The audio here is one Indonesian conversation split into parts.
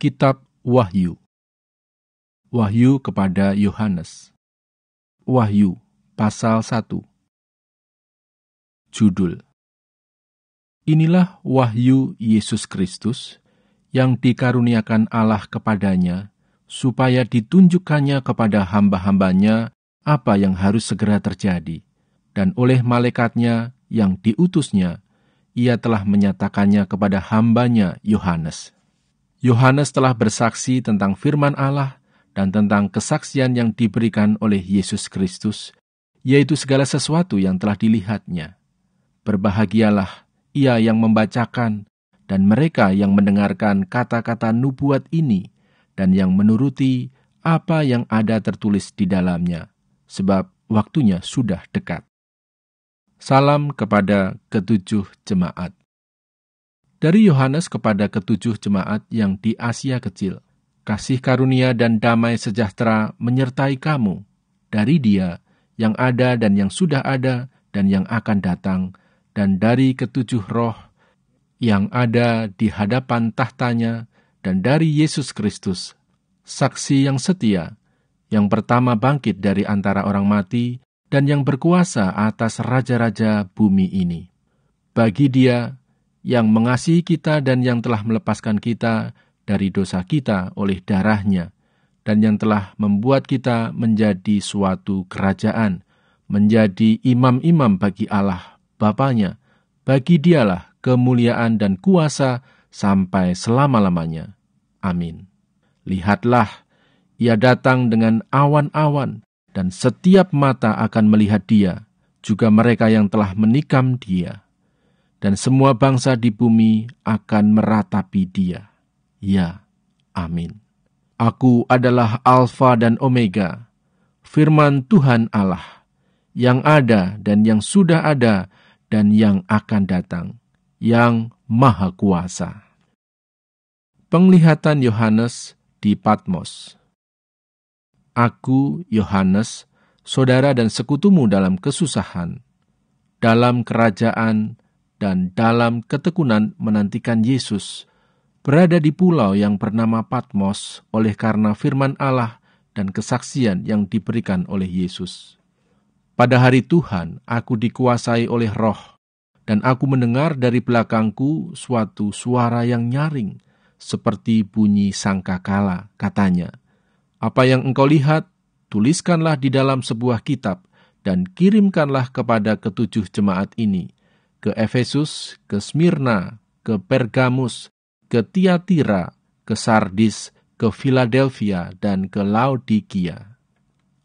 Kitab Wahyu. Wahyu kepada Yohanes. Wahyu pasal 1. Judul: Inilah wahyu Yesus Kristus yang dikaruniakan Allah kepadanya, supaya ditunjukkannya kepada hamba-hambanya apa yang harus segera terjadi. Dan oleh malaikatnya yang diutusnya, ia telah menyatakannya kepada hambanya Yohanes. Yohanes telah bersaksi tentang firman Allah dan tentang kesaksian yang diberikan oleh Yesus Kristus, yaitu segala sesuatu yang telah dilihatnya. Berbahagialah ia yang membacakan dan mereka yang mendengarkan kata-kata nubuat ini dan yang menuruti apa yang ada tertulis di dalamnya, sebab waktunya sudah dekat. Salam kepada ketujuh jemaat. Dari Yohanes kepada ketujuh jemaat yang di Asia Kecil, kasih karunia dan damai sejahtera menyertai kamu, dari Dia yang ada dan yang sudah ada dan yang akan datang, dan dari ketujuh roh yang ada di hadapan tahtanya, dan dari Yesus Kristus, saksi yang setia, yang pertama bangkit dari antara orang mati, dan yang berkuasa atas raja-raja bumi ini. Bagi Dia yang mengasihi kita dan yang telah melepaskan kita dari dosa kita oleh darahnya, dan yang telah membuat kita menjadi suatu kerajaan, menjadi imam-imam bagi Allah Bapanya. Bagi Dialah kemuliaan dan kuasa sampai selama-lamanya. Amin. Lihatlah, Ia datang dengan awan-awan, dan setiap mata akan melihat Dia, juga mereka yang telah menikam Dia. Dan semua bangsa di bumi akan meratapi Dia. Ya, amin. Aku adalah Alfa dan Omega, firman Tuhan Allah, yang ada dan yang sudah ada dan yang akan datang, yang Maha Kuasa. Penglihatan Yohanes di Patmos. Aku, Yohanes, saudara dan sekutumu dalam kesusahan, dalam kerajaan, dan dalam ketekunan menantikan Yesus, berada di pulau yang bernama Patmos oleh karena firman Allah dan kesaksian yang diberikan oleh Yesus. Pada hari Tuhan, aku dikuasai oleh Roh, dan aku mendengar dari belakangku suatu suara yang nyaring, seperti bunyi sangkakala, katanya, "Apa yang engkau lihat, tuliskanlah di dalam sebuah kitab, dan kirimkanlah kepada ketujuh jemaat ini, ke Efesus, ke Smyrna, ke Pergamus, ke Tiatira, ke Sardis, ke Philadelphia, dan ke Laodikia."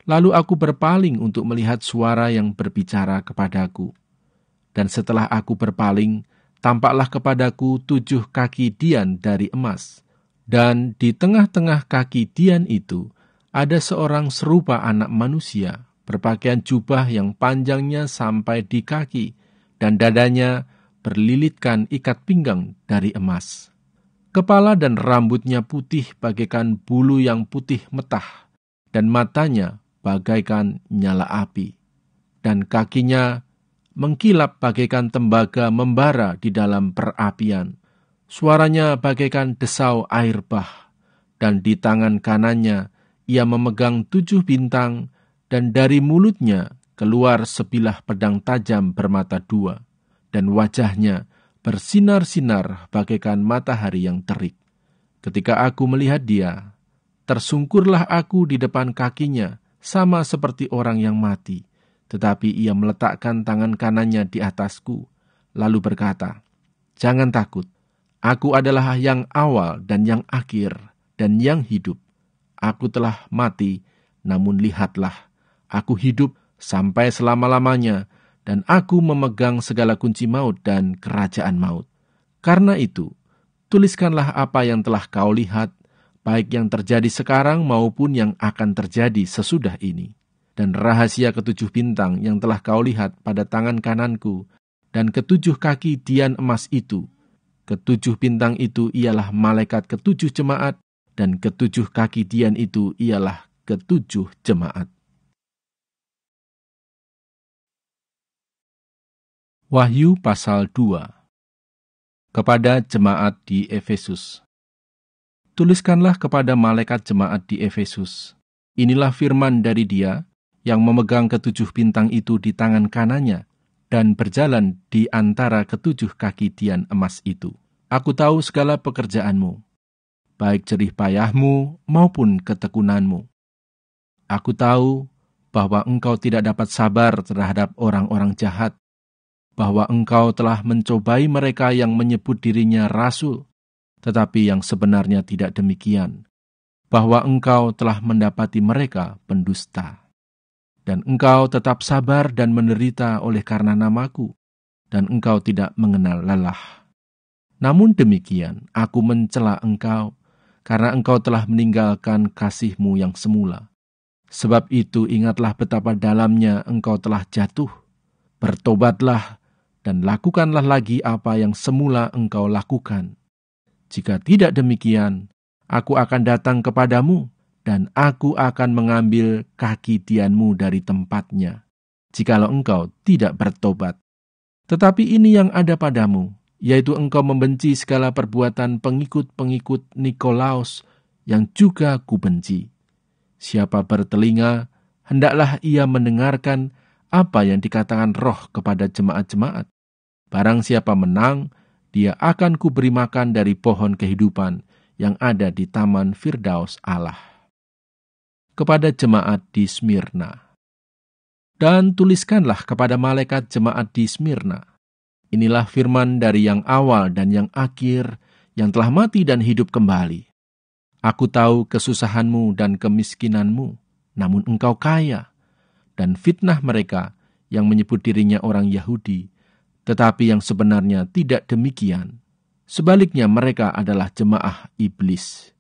Lalu aku berpaling untuk melihat suara yang berbicara kepadaku. Dan setelah aku berpaling, tampaklah kepadaku 7 kaki dian dari emas. Dan di tengah-tengah kaki dian itu, ada seorang serupa anak manusia, berpakaian jubah yang panjangnya sampai di kaki, dan dadanya berlilitkan ikat pinggang dari emas. Kepala dan rambutnya putih bagaikan bulu yang putih metah, dan matanya bagaikan nyala api, dan kakinya mengkilap bagaikan tembaga membara di dalam perapian. Suaranya bagaikan desau air bah, dan di tangan kanannya ia memegang 7 bintang, dan dari mulutnya keluar sebilah pedang tajam bermata 2, dan wajahnya bersinar-sinar bagaikan matahari yang terik. Ketika aku melihat Dia, tersungkurlah aku di depan kakinya, sama seperti orang yang mati. Tetapi Ia meletakkan tangan kanannya di atasku, lalu berkata, "Jangan takut, aku adalah yang awal dan yang akhir, dan yang hidup. Aku telah mati, namun lihatlah, aku hidup sampai selama-lamanya, dan aku memegang segala kunci maut dan kerajaan maut. Karena itu, tuliskanlah apa yang telah kau lihat, baik yang terjadi sekarang maupun yang akan terjadi sesudah ini. Dan rahasia 7 bintang yang telah kau lihat pada tangan kananku, dan 7 kaki dian emas itu. 7 bintang itu ialah malaikat 7 jemaat, dan 7 kaki dian itu ialah 7 jemaat." Wahyu pasal 2. Kepada jemaat di Efesus. tuliskanlah kepada malaikat jemaat di Efesus. Inilah firman dari Dia yang memegang ketujuh bintang itu di tangan kanannya dan berjalan di antara ketujuh kaki tian emas itu. Aku tahu segala pekerjaanmu, baik jerih payahmu maupun ketekunanmu. Aku tahu bahwa engkau tidak dapat sabar terhadap orang-orang jahat, bahwa engkau telah mencobai mereka yang menyebut dirinya rasul, tetapi yang sebenarnya tidak demikian, bahwa engkau telah mendapati mereka pendusta. Dan engkau tetap sabar dan menderita oleh karena namaku, dan engkau tidak mengenal lelah. Namun demikian, aku mencela engkau, karena engkau telah meninggalkan kasihmu yang semula. Sebab itu ingatlah betapa dalamnya engkau telah jatuh. Bertobatlah dan lakukanlah lagi apa yang semula engkau lakukan. Jika tidak demikian, aku akan datang kepadamu, dan aku akan mengambil kaki tianmu dari tempatnya, jikalau engkau tidak bertobat. Tetapi ini yang ada padamu, yaitu engkau membenci segala perbuatan pengikut-pengikut Nikolaus, yang juga kubenci. Siapa bertelinga, hendaklah ia mendengarkan apa yang dikatakan Roh kepada jemaat-jemaat. Barang siapa menang, dia akan kuberi makan dari pohon kehidupan yang ada di taman Firdaus Allah. Kepada jemaat di Smyrna. Dan tuliskanlah kepada malaikat jemaat di Smyrna. Inilah firman dari yang awal dan yang akhir, yang telah mati dan hidup kembali. Aku tahu kesusahanmu dan kemiskinanmu, namun engkau kaya, dan fitnah mereka yang menyebut dirinya orang Yahudi, tetapi yang sebenarnya tidak demikian. Sebaliknya mereka adalah jemaah iblis.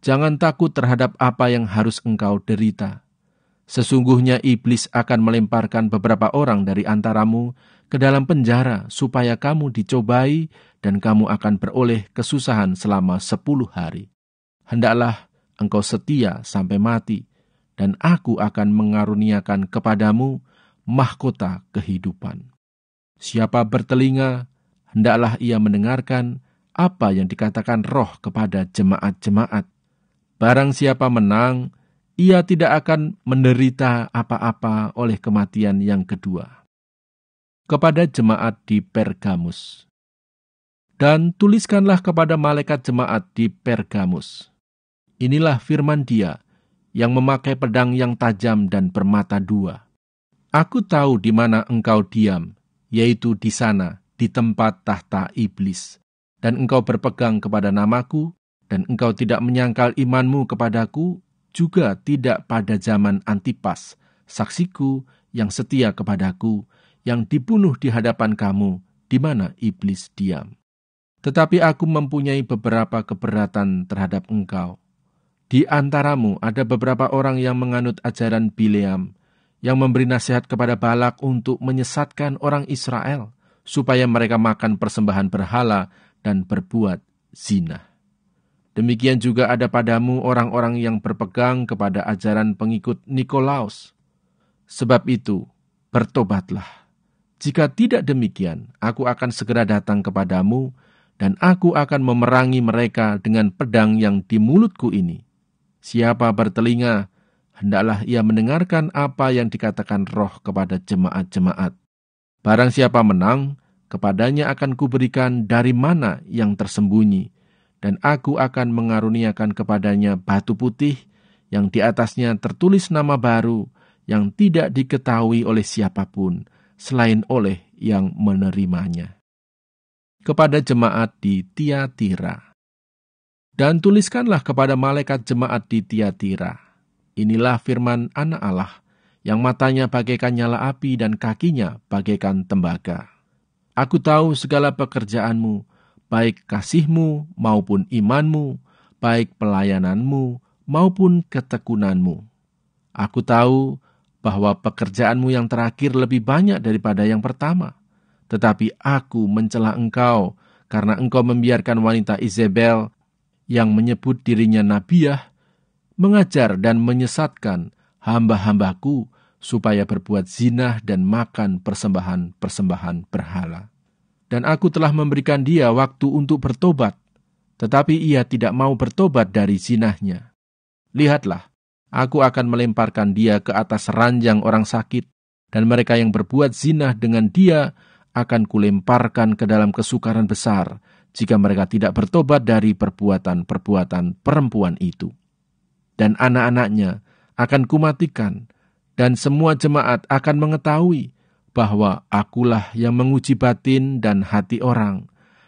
Jangan takut terhadap apa yang harus engkau derita. Sesungguhnya iblis akan melemparkan beberapa orang dari antaramu ke dalam penjara, supaya kamu dicobai dan kamu akan beroleh kesusahan selama 10 hari. Hendaklah engkau setia sampai mati, dan aku akan mengaruniakan kepadamu mahkota kehidupan. Siapa bertelinga, hendaklah ia mendengarkan apa yang dikatakan Roh kepada jemaat-jemaat. Barang siapa menang, ia tidak akan menderita apa-apa oleh kematian yang kedua. Kepada jemaat di Pergamus. Dan tuliskanlah kepada malaikat jemaat di Pergamus. Inilah firman Dia yang memakai pedang yang tajam dan bermata dua. Aku tahu di mana engkau diam, yaitu di sana, di tempat tahta iblis. Dan engkau berpegang kepada namaku, dan engkau tidak menyangkal imanmu kepadaku, juga tidak pada zaman Antipas, saksiku yang setia kepadaku, yang dibunuh di hadapan kamu, di mana iblis diam. Tetapi aku mempunyai beberapa keberatan terhadap engkau. Di antaramu ada beberapa orang yang menganut ajaran Bileam, yang memberi nasihat kepada Balak untuk menyesatkan orang Israel, supaya mereka makan persembahan berhala dan berbuat zina. Demikian juga ada padamu orang-orang yang berpegang kepada ajaran pengikut Nikolaus. Sebab itu, bertobatlah. Jika tidak demikian, aku akan segera datang kepadamu, dan aku akan memerangi mereka dengan pedang yang di mulutku ini. Siapa bertelinga, hendaklah ia mendengarkan apa yang dikatakan Roh kepada jemaat-jemaat. Barang siapa menang, kepadanya akan kuberikan dari mana yang tersembunyi, dan aku akan mengaruniakan kepadanya batu putih yang di atasnya tertulis nama baru yang tidak diketahui oleh siapapun selain oleh yang menerimanya. Kepada jemaat di Tiatira. Dan tuliskanlah kepada malaikat jemaat di Tiatira. Inilah firman Anak Allah, yang matanya bagaikan nyala api dan kakinya bagaikan tembaga. Aku tahu segala pekerjaanmu, baik kasihmu maupun imanmu, baik pelayananmu maupun ketekunanmu. Aku tahu bahwa pekerjaanmu yang terakhir lebih banyak daripada yang pertama. Tetapi aku mencela engkau, karena engkau membiarkan wanita Izebel, yang menyebut dirinya nabiah, mengajar dan menyesatkan hamba-hambaku, supaya berbuat zina dan makan persembahan-persembahan berhala. Dan aku telah memberikan dia waktu untuk bertobat, tetapi ia tidak mau bertobat dari zinahnya. Lihatlah, aku akan melemparkan dia ke atas ranjang orang sakit, dan mereka yang berbuat zinah dengan dia akan kulemparkan ke dalam kesukaran besar, jika mereka tidak bertobat dari perbuatan-perbuatan perempuan itu. Dan anak-anaknya akan kumatikan, dan semua jemaat akan mengetahui bahwa akulah yang menguji batin dan hati orang,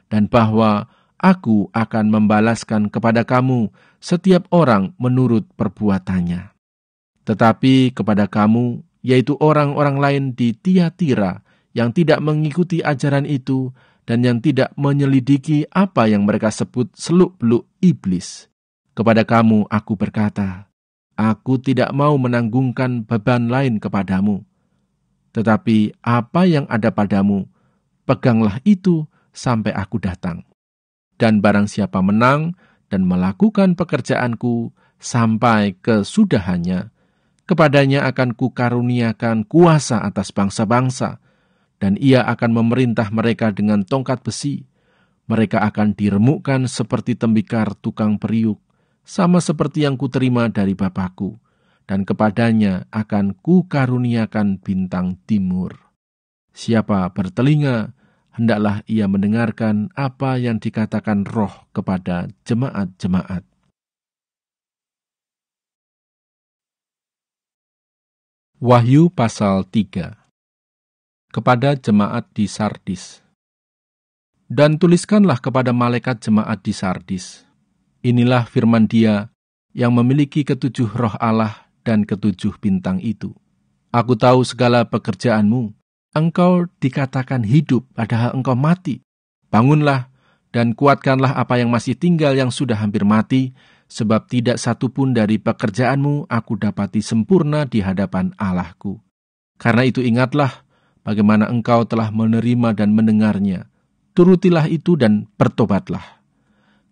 dan bahwa aku akan membalaskan kepada kamu setiap orang menurut perbuatannya. Tetapi kepada kamu, yaitu orang-orang lain di Tiatira yang tidak mengikuti ajaran itu dan yang tidak menyelidiki apa yang mereka sebut seluk-beluk iblis, kepada kamu aku berkata, aku tidak mau menanggungkan beban lain kepadamu. Tetapi apa yang ada padamu, peganglah itu sampai aku datang. Dan barang siapa menang dan melakukan pekerjaanku sampai kesudahannya, kepadanya akan kukaruniakan kuasa atas bangsa-bangsa, dan ia akan memerintah mereka dengan tongkat besi. Mereka akan diremukkan seperti tembikar tukang periuk, sama seperti yang kuterima dari Bapakku, dan kepadanya akan kukaruniakan bintang timur. Siapa bertelinga, hendaklah ia mendengarkan apa yang dikatakan Roh kepada jemaat-jemaat. Wahyu pasal 3. Kepada jemaat di Sardis. Dan tuliskanlah kepada malaikat jemaat di Sardis. Inilah firman Dia yang memiliki ketujuh roh Allah dan ketujuh bintang itu. Aku tahu segala pekerjaanmu. Engkau dikatakan hidup, padahal engkau mati. Bangunlah dan kuatkanlah apa yang masih tinggal yang sudah hampir mati, sebab tidak satu pun dari pekerjaanmu aku dapati sempurna di hadapan Allahku. Karena itu ingatlah bagaimana engkau telah menerima dan mendengarnya. Turutilah itu dan bertobatlah.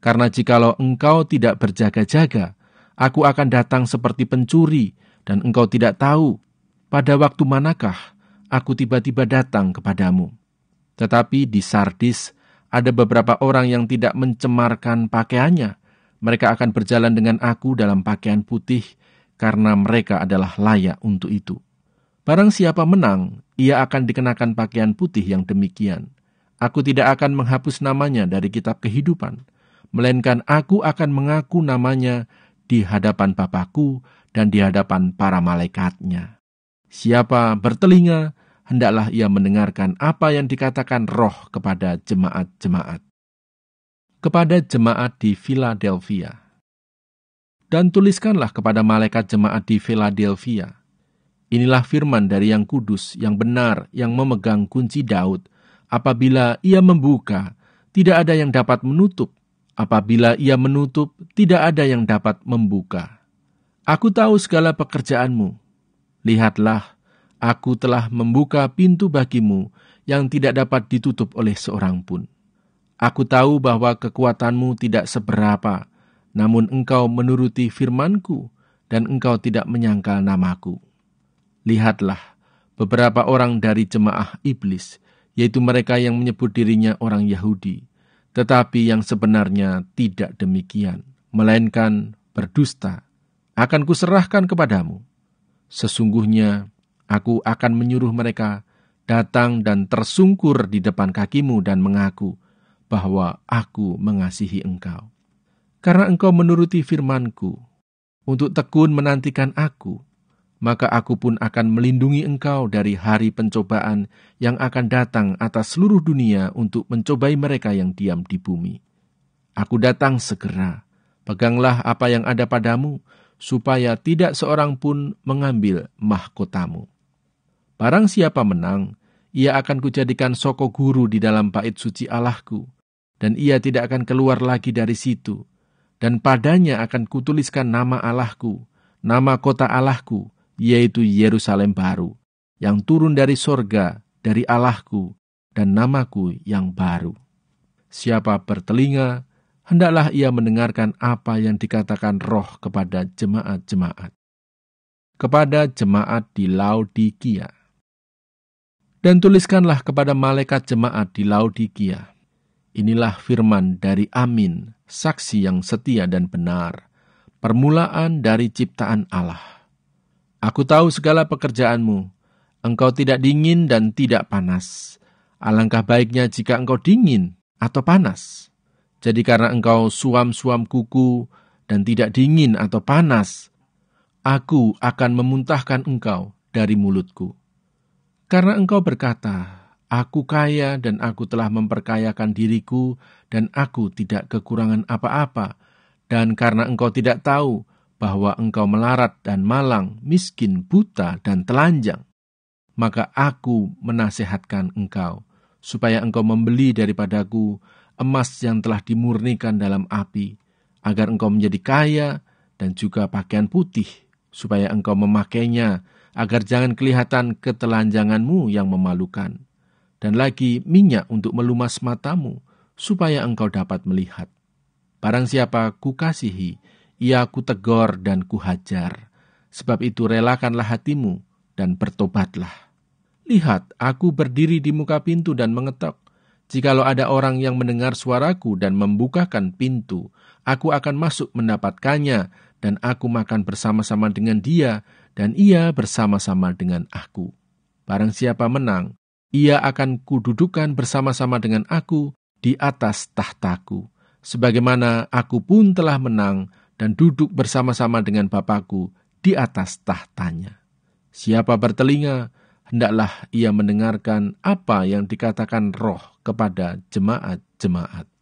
Karena jikalau engkau tidak berjaga-jaga, aku akan datang seperti pencuri, dan engkau tidak tahu pada waktu manakah aku tiba-tiba datang kepadamu. Tetapi di Sardis ada beberapa orang yang tidak mencemarkan pakaiannya. Mereka akan berjalan dengan aku dalam pakaian putih, karena mereka adalah layak untuk itu. Barang siapa menang, ia akan dikenakan pakaian putih yang demikian. Aku tidak akan menghapus namanya dari kitab kehidupan, melainkan aku akan mengaku namanya di hadapan Bapakku dan di hadapan para malaikatnya. Siapa bertelinga, hendaklah ia mendengarkan apa yang dikatakan Roh kepada jemaat-jemaat. Kepada jemaat di Philadelphia. Dan tuliskanlah kepada malaikat jemaat di Philadelphia. Inilah firman dari yang kudus, yang benar, yang memegang kunci Daud. Apabila ia membuka, tidak ada yang dapat menutup. Apabila ia menutup, tidak ada yang dapat membuka. Aku tahu segala pekerjaanmu. Lihatlah, aku telah membuka pintu bagimu yang tidak dapat ditutup oleh seorang pun. Aku tahu bahwa kekuatanmu tidak seberapa, namun engkau menuruti firmanku, dan engkau tidak menyangkal namaku. Lihatlah, beberapa orang dari jemaah iblis, yaitu mereka yang menyebut dirinya orang Yahudi, tetapi yang sebenarnya tidak demikian, melainkan berdusta, akan kuserahkan kepadamu. Sesungguhnya, aku akan menyuruh mereka datang dan tersungkur di depan kakimu dan mengaku bahwa aku mengasihi engkau. Karena engkau menuruti firmanku, untuk tekun menantikan aku, maka aku pun akan melindungi engkau dari hari pencobaan yang akan datang atas seluruh dunia untuk mencobai mereka yang diam di bumi. Aku datang segera, peganglah apa yang ada padamu, supaya tidak seorang pun mengambil mahkotamu. Barang siapa menang, ia akan kujadikan soko guru di dalam bait suci Allahku, dan ia tidak akan keluar lagi dari situ. Dan padanya akan kutuliskan nama Allahku, nama kota Allahku, yaitu Yerusalem baru, yang turun dari sorga, dari Allahku, dan namaku yang baru. Siapa bertelinga, hendaklah ia mendengarkan apa yang dikatakan Roh kepada jemaat-jemaat. Kepada jemaat di Laodikia. Dan tuliskanlah kepada malaikat jemaat di Laodikia. Inilah firman dari Amin, saksi yang setia dan benar, permulaan dari ciptaan Allah. Aku tahu segala pekerjaanmu, engkau tidak dingin dan tidak panas. Alangkah baiknya jika engkau dingin atau panas. Jadi karena engkau suam-suam kuku dan tidak dingin atau panas, aku akan memuntahkan engkau dari mulutku. Karena engkau berkata, aku kaya dan aku telah memperkayakan diriku dan aku tidak kekurangan apa-apa. Dan karena engkau tidak tahu bahwa engkau melarat dan malang, miskin, buta, dan telanjang, maka aku menasehatkan engkau, supaya engkau membeli daripadaku emas yang telah dimurnikan dalam api, agar engkau menjadi kaya, dan juga pakaian putih, supaya engkau memakainya, agar jangan kelihatan ketelanjanganmu yang memalukan, dan lagi minyak untuk melumas matamu, supaya engkau dapat melihat. Barang siapa kukasihi, ia kutegur dan kuhajar. Sebab itu relakanlah hatimu dan bertobatlah. Lihat, aku berdiri di muka pintu dan mengetok. Jikalau ada orang yang mendengar suaraku dan membukakan pintu, aku akan masuk mendapatkannya, dan aku makan bersama-sama dengan dia, dan ia bersama-sama dengan aku. Barang siapa menang, ia akan kududukan bersama-sama dengan aku di atas tahtaku, sebagaimana aku pun telah menang dan duduk bersama-sama dengan Bapakku di atas tahtanya. Siapa bertelinga, hendaklah ia mendengarkan apa yang dikatakan Roh kepada jemaat-jemaat.